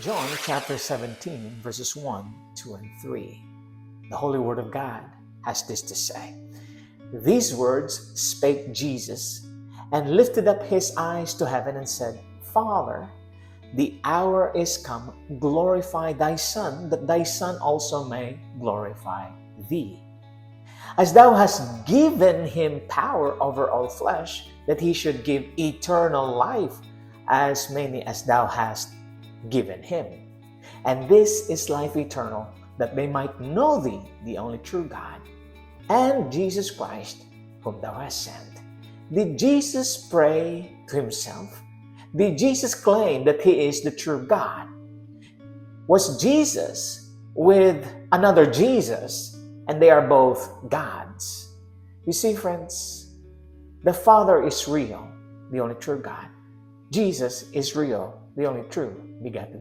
John chapter 17, verses 1, 2, and 3. The Holy Word of God has this to say. These words spake Jesus, and lifted up his eyes to heaven, and said, Father, the hour is come, glorify thy Son, that thy Son also may glorify thee. As thou hast given him power over all flesh, that he should give eternal life as many as thou hast given him. And this is life eternal, that they might know thee, the only true God, and Jesus Christ, whom thou hast sent. Did Jesus pray to himself? Did Jesus claim that he is the true God? Was Jesus with another Jesus, and they are both gods? You see, friends, the Father is real, the only true God. Jesus is real, the only true begotten